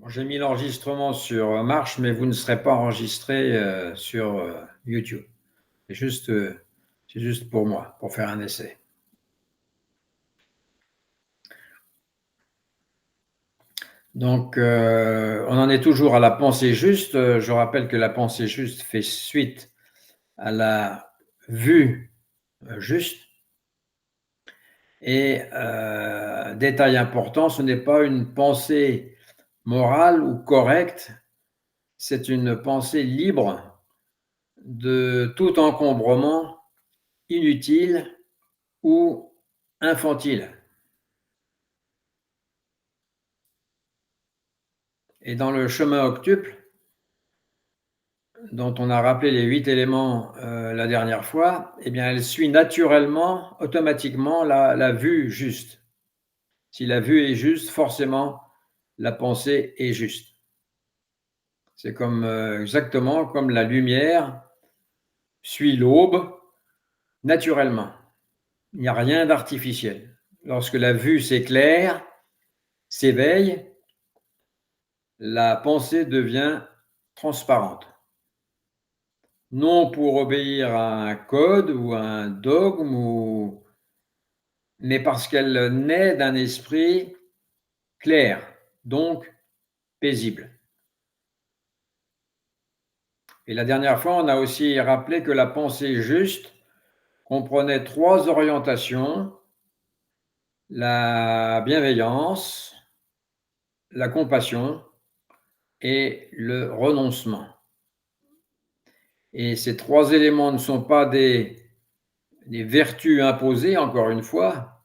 Bon, j'ai mis l'enregistrement sur Marche, mais vous ne serez pas enregistré sur YouTube. C'est juste pour moi, pour faire un essai. Donc, on en est toujours à la pensée juste. Je rappelle que la pensée juste fait suite à la vue juste. Et détail important, ce n'est pas une pensée morale ou correcte, c'est une pensée libre de tout encombrement inutile ou infantile. Et dans le chemin octuple, dont on a rappelé les 8 éléments la dernière fois, eh bien, elle suit naturellement, automatiquement, la vue juste. Si la vue est juste, forcément, la pensée est juste. C'est comme exactement comme la lumière suit l'aube naturellement. Il n'y a rien d'artificiel. Lorsque la vue s'éclaire, s'éveille, la pensée devient transparente. Non pour obéir à un code ou à un dogme, mais parce qu'elle naît d'un esprit clair, donc paisible. Et la dernière fois, on a aussi rappelé que la pensée juste comprenait 3 orientations: la bienveillance, la compassion et le renoncement. Et ces 3 éléments ne sont pas des vertus imposées, encore une fois,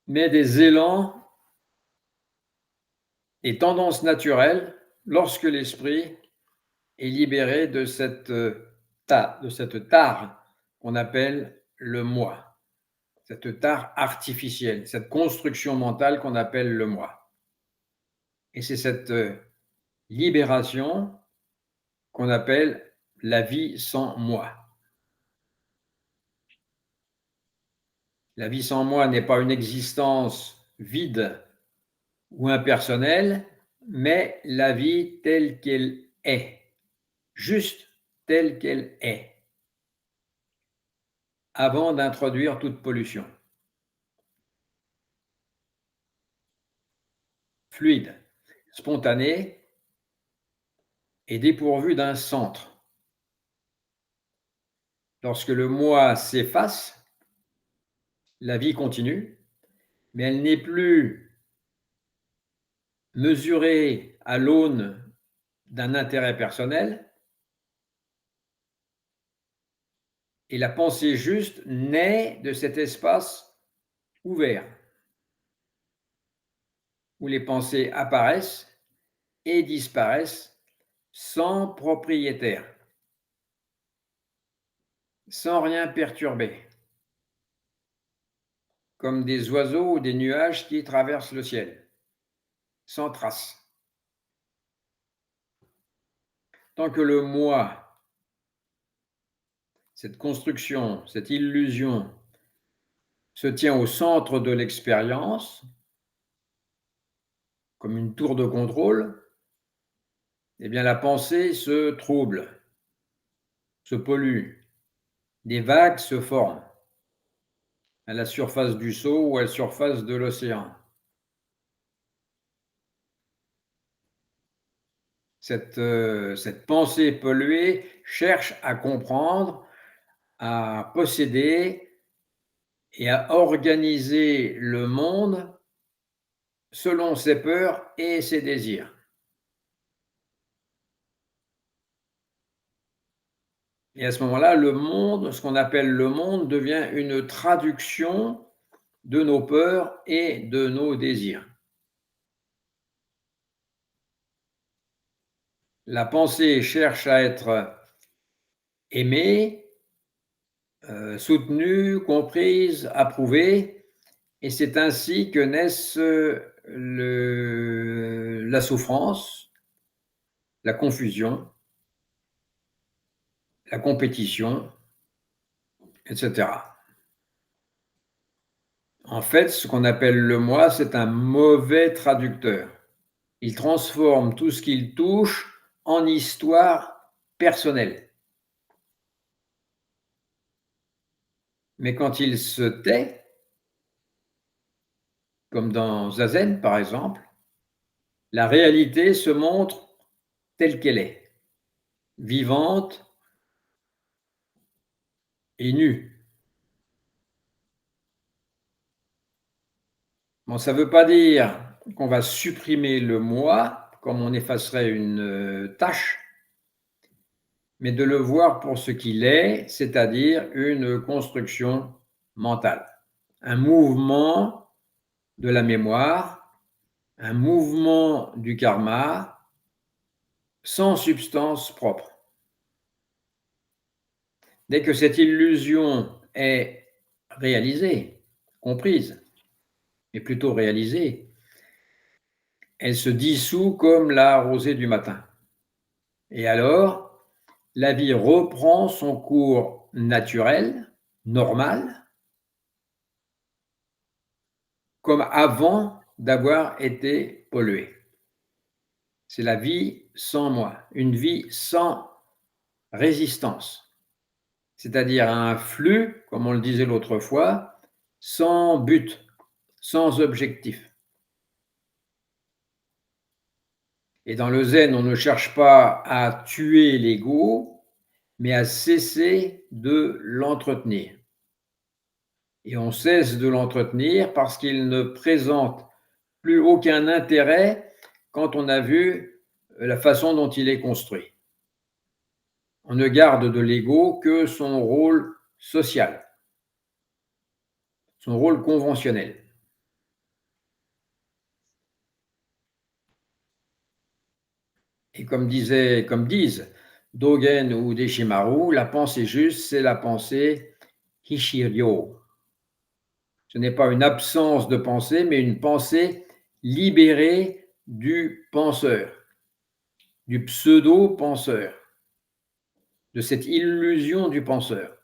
mais des élans et tendances naturelles lorsque l'esprit est libéré de cette tare qu'on appelle le moi, cette tare artificielle, cette construction mentale qu'on appelle le moi. Et c'est cette libération qu'on appelle la vie sans moi. La vie sans moi n'est pas une existence vide ou impersonnelle, mais la vie telle qu'elle est, juste telle qu'elle est, avant d'introduire toute pollution. Fluide, spontanée et dépourvue d'un centre. Lorsque le moi s'efface, la vie continue, mais elle n'est plus mesurée à l'aune d'un intérêt personnel, et la pensée juste naît de cet espace ouvert, où les pensées apparaissent et disparaissent sans propriétaire, sans rien perturber, comme des oiseaux ou des nuages qui traversent le ciel, sans trace. Tant que le moi, cette construction, cette illusion, se tient au centre de l'expérience, comme une tour de contrôle, eh bien la pensée se trouble, se pollue, des vagues se forment à la surface du seau ou à la surface de l'océan. Cette pensée polluée cherche à comprendre, à posséder et à organiser le monde selon ses peurs et ses désirs. Et à ce moment-là, le monde, ce qu'on appelle le monde, devient une traduction de nos peurs et de nos désirs. La pensée cherche à être aimée, soutenue, comprise, approuvée, et c'est ainsi que naissent la souffrance, la confusion, la compétition, etc. En fait, ce qu'on appelle le moi, c'est un mauvais traducteur. Il transforme tout ce qu'il touche en histoire personnelle. Mais quand il se tait, comme dans Zazen par exemple, la réalité se montre telle qu'elle est, vivante et nue. Bon, ça ne veut pas dire qu'on va supprimer le moi, comme on effacerait une tâche, mais de le voir pour ce qu'il est, c'est-à-dire une construction mentale, un mouvement de la mémoire, un mouvement du karma sans substance propre. Dès que cette illusion est réalisée, comprise, mais plutôt réalisée, elle se dissout comme la rosée du matin. Et alors, la vie reprend son cours naturel, normal, comme avant d'avoir été polluée. C'est la vie sans moi, une vie sans résistance, c'est-à-dire un flux, comme on le disait l'autre fois, sans but, sans objectif. Et dans le zen, on ne cherche pas à tuer l'ego, mais à cesser de l'entretenir. Et on cesse de l'entretenir parce qu'il ne présente plus aucun intérêt quand on a vu la façon dont il est construit. On ne garde de l'ego que son rôle social, son rôle conventionnel. Et comme disent Dogen ou Deshimaru, la pensée juste, c'est la pensée Hishiryo. Ce n'est pas une absence de pensée, mais une pensée libérée du penseur, du pseudo-penseur, de cette illusion du penseur.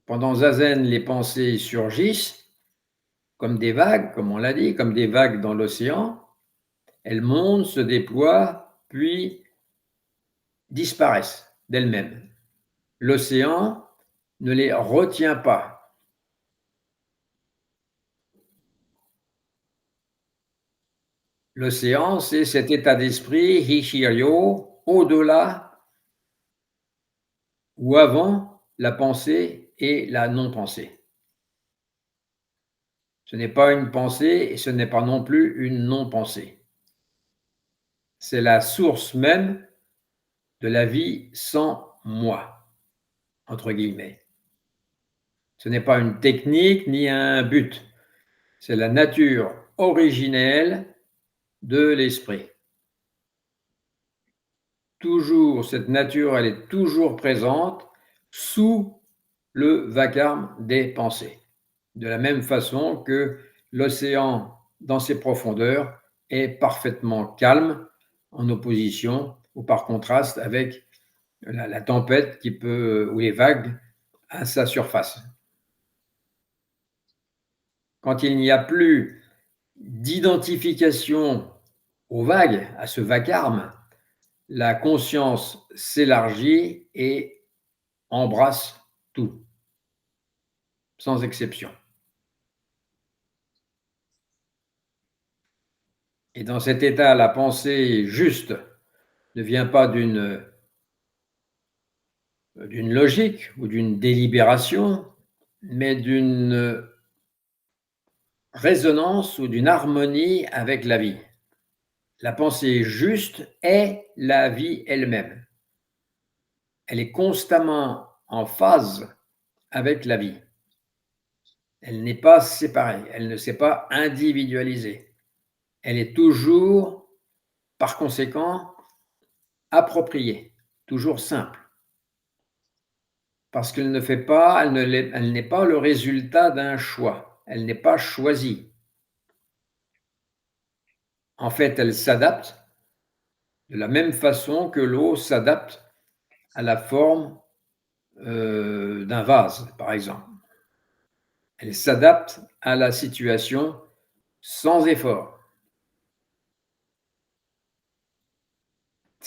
Pendant Zazen, les pensées surgissent comme des vagues, comme on l'a dit, comme des vagues dans l'océan. Elles montent, se déploient, puis disparaissent d'elles-mêmes. L'océan ne les retient pas. L'océan, c'est cet état d'esprit, Hishiryo, au-delà ou avant la pensée et la non-pensée. Ce n'est pas une pensée et ce n'est pas non plus une non-pensée. C'est la source même de la vie sans moi, entre guillemets. Ce n'est pas une technique ni un but. C'est la nature originelle de l'esprit. Toujours, cette nature, elle est toujours présente sous le vacarme des pensées. De la même façon que l'océan, dans ses profondeurs, est parfaitement calme, en opposition ou par contraste avec la tempête qui peut, ou les vagues à sa surface. Quand il n'y a plus d'identification aux vagues, à ce vacarme, la conscience s'élargit et embrasse tout, sans exception. Et dans cet état, la pensée juste ne vient pas d'une logique ou d'une délibération, mais d'une résonance ou d'une harmonie avec la vie. La pensée juste est la vie elle-même. Elle est constamment en phase avec la vie. Elle n'est pas séparée, elle ne s'est pas individualisée. Elle est toujours, par conséquent, appropriée, toujours simple. Parce qu'elle ne fait pas, elle n'est pas le résultat d'un choix. Elle n'est pas choisie. En fait, elle s'adapte de la même façon que l'eau s'adapte à la forme d'un vase, par exemple. Elle s'adapte à la situation sans effort.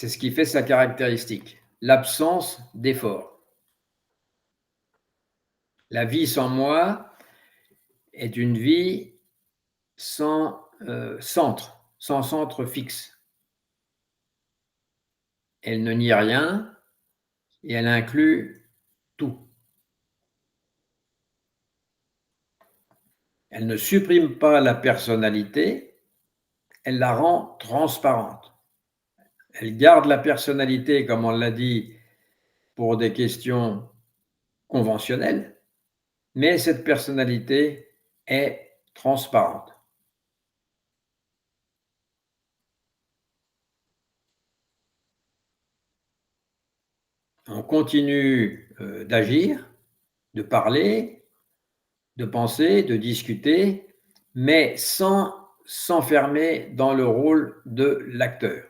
C'est ce qui fait sa caractéristique, l'absence d'effort. La vie sans moi est une vie sans centre, sans centre fixe. Elle ne nie rien et elle inclut tout. Elle ne supprime pas la personnalité, elle la rend transparente. Elle garde la personnalité, comme on l'a dit, pour des questions conventionnelles, mais cette personnalité est transparente. On continue d'agir, de parler, de penser, de discuter, mais sans s'enfermer dans le rôle de l'acteur.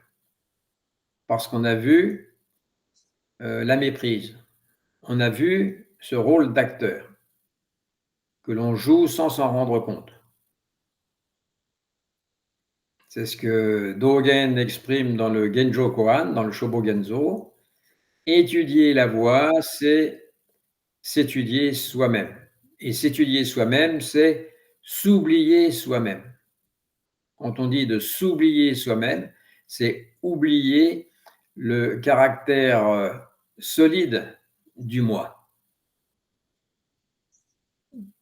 Parce qu'on a vu la méprise, on a vu ce rôle d'acteur que l'on joue sans s'en rendre compte. C'est ce que Dogen exprime dans le Genjo Koan, dans le Shobogenzo. Étudier la voix, c'est s'étudier soi-même. Et s'étudier soi-même, c'est s'oublier soi-même. Quand on dit de s'oublier soi-même, c'est oublier le caractère solide du moi.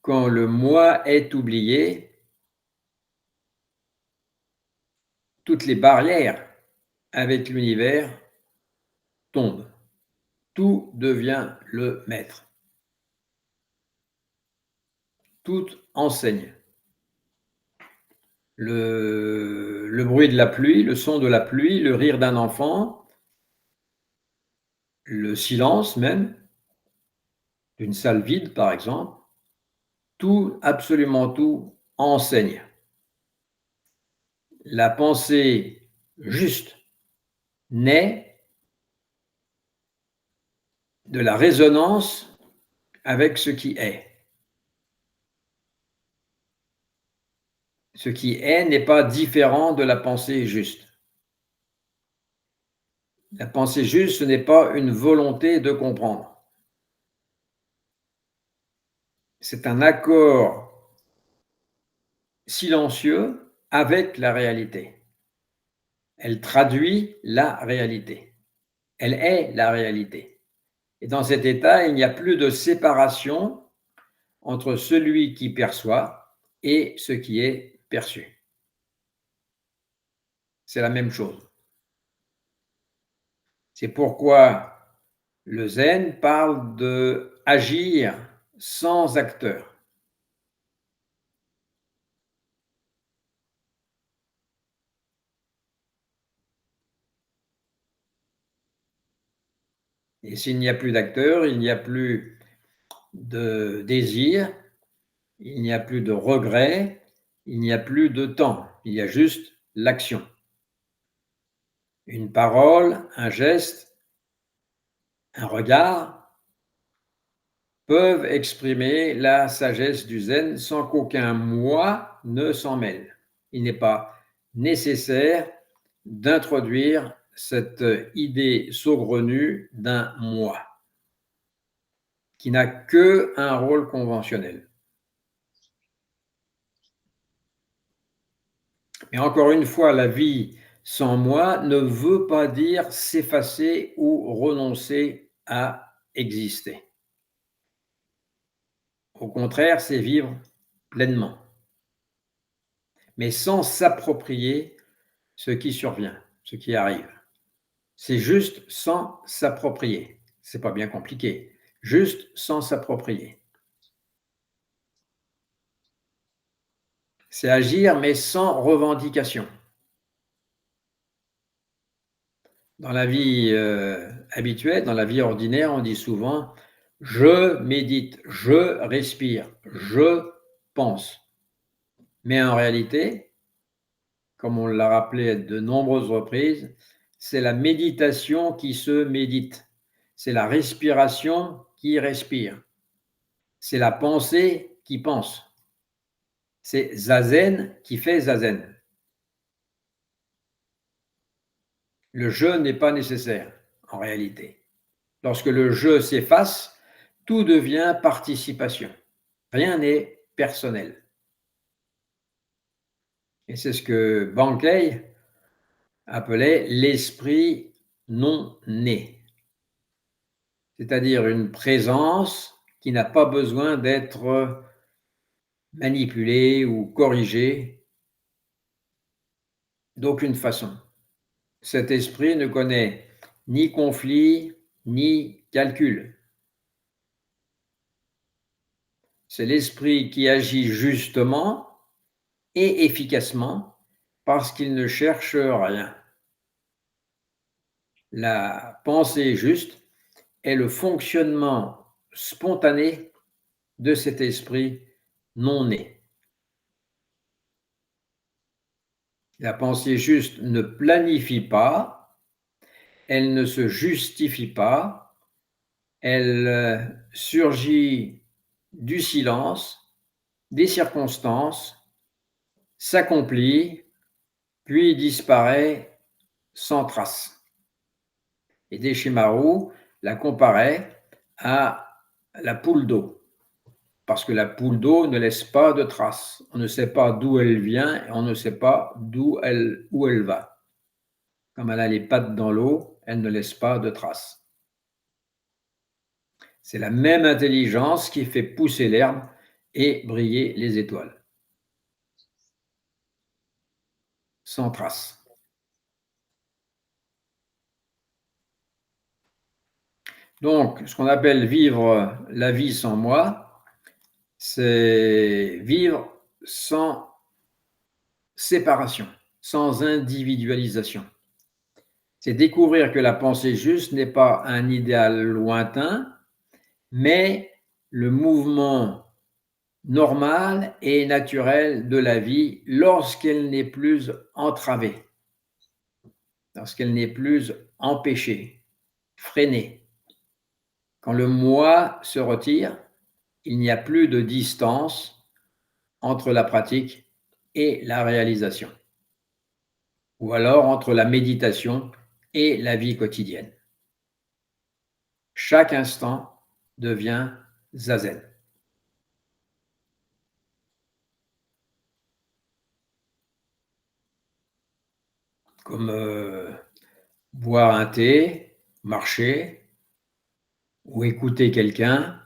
Quand le moi est oublié, toutes les barrières avec l'univers tombent. Tout devient le maître. Tout enseigne. Le bruit de la pluie, le son de la pluie, le rire d'un enfant, le silence même, d'une salle vide par exemple, tout, absolument tout, enseigne. La pensée juste naît de la résonance avec ce qui est. Ce qui est n'est pas différent de la pensée juste. La pensée juste, ce n'est pas une volonté de comprendre. C'est un accord silencieux avec la réalité. Elle traduit la réalité. Elle est la réalité. Et dans cet état, il n'y a plus de séparation entre celui qui perçoit et ce qui est perçu. C'est la même chose. C'est pourquoi le zen parle de agir sans acteur. Et s'il n'y a plus d'acteur, il n'y a plus de désir, il n'y a plus de regret, il n'y a plus de temps, il y a juste l'action. Une parole, un geste, un regard peuvent exprimer la sagesse du zen sans qu'aucun moi ne s'en mêle. Il n'est pas nécessaire d'introduire cette idée saugrenue d'un moi qui n'a qu'un rôle conventionnel. Mais encore une fois, la vie sans moi ne veut pas dire s'effacer ou renoncer à exister. Au contraire, c'est vivre pleinement, mais sans s'approprier ce qui survient, ce qui arrive. C'est juste sans s'approprier. C'est pas bien compliqué. Juste sans s'approprier. C'est agir, mais sans revendication. Dans la vie habituelle, dans la vie ordinaire, on dit souvent je médite, je respire, je pense. Mais en réalité, comme on l'a rappelé de nombreuses reprises, c'est la méditation qui se médite. C'est la respiration qui respire. C'est la pensée qui pense. C'est zazen qui fait zazen. Le je n'est pas nécessaire, en réalité. Lorsque le je s'efface, tout devient participation. Rien n'est personnel. Et c'est ce que Bankei appelait l'esprit non né, c'est-à-dire une présence qui n'a pas besoin d'être manipulée ou corrigée d'aucune façon. Cet esprit ne connaît ni conflit, ni calcul. C'est l'esprit qui agit justement et efficacement parce qu'il ne cherche rien. La pensée juste est le fonctionnement spontané de cet esprit non né. La pensée juste ne planifie pas, elle ne se justifie pas, elle surgit du silence, des circonstances, s'accomplit, puis disparaît sans trace. Et Deshimaru la comparait à la poule d'eau, parce que la poule d'eau ne laisse pas de traces. On ne sait pas d'où elle vient et on ne sait pas où elle va. Comme elle a les pattes dans l'eau, elle ne laisse pas de traces. C'est la même intelligence qui fait pousser l'herbe et briller les étoiles. Sans trace. Donc, ce qu'on appelle vivre la vie sans moi, c'est vivre sans séparation, sans individualisation. C'est découvrir que la pensée juste n'est pas un idéal lointain, mais le mouvement normal et naturel de la vie lorsqu'elle n'est plus entravée, lorsqu'elle n'est plus empêchée, freinée. Quand le moi se retire, il n'y a plus de distance entre la pratique et la réalisation, ou alors entre la méditation et la vie quotidienne. Chaque instant devient zazen. Comme boire un thé, marcher ou écouter quelqu'un,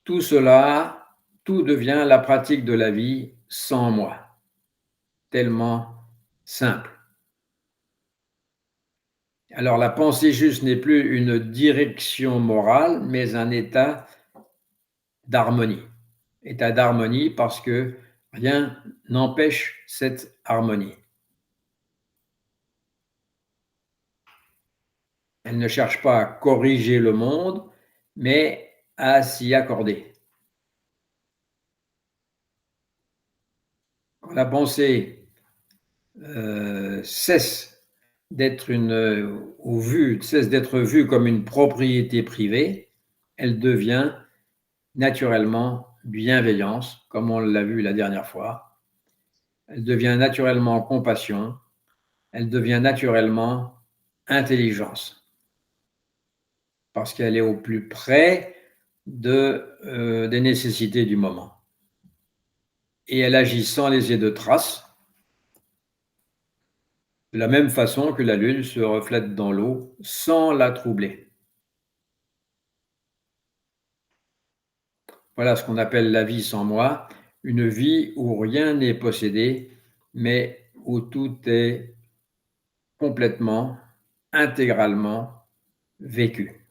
tout cela, tout devient la pratique de la vie sans moi. Tellement simple. Alors la pensée juste n'est plus une direction morale, mais un état d'harmonie. État d'harmonie parce que rien n'empêche cette harmonie. Elle ne cherche pas à corriger le monde, mais à s'y accorder. Quand la pensée cesse d'être vue comme une propriété privée, elle devient naturellement bienveillance, comme on l'a vu la dernière fois. Elle devient naturellement compassion. Elle devient naturellement intelligence, parce qu'elle est au plus près des nécessités du moment. Et elle agit sans laisser de traces, de la même façon que la lune se reflète dans l'eau sans la troubler. Voilà ce qu'on appelle la vie sans moi, une vie où rien n'est possédé, mais où tout est complètement, intégralement vécu.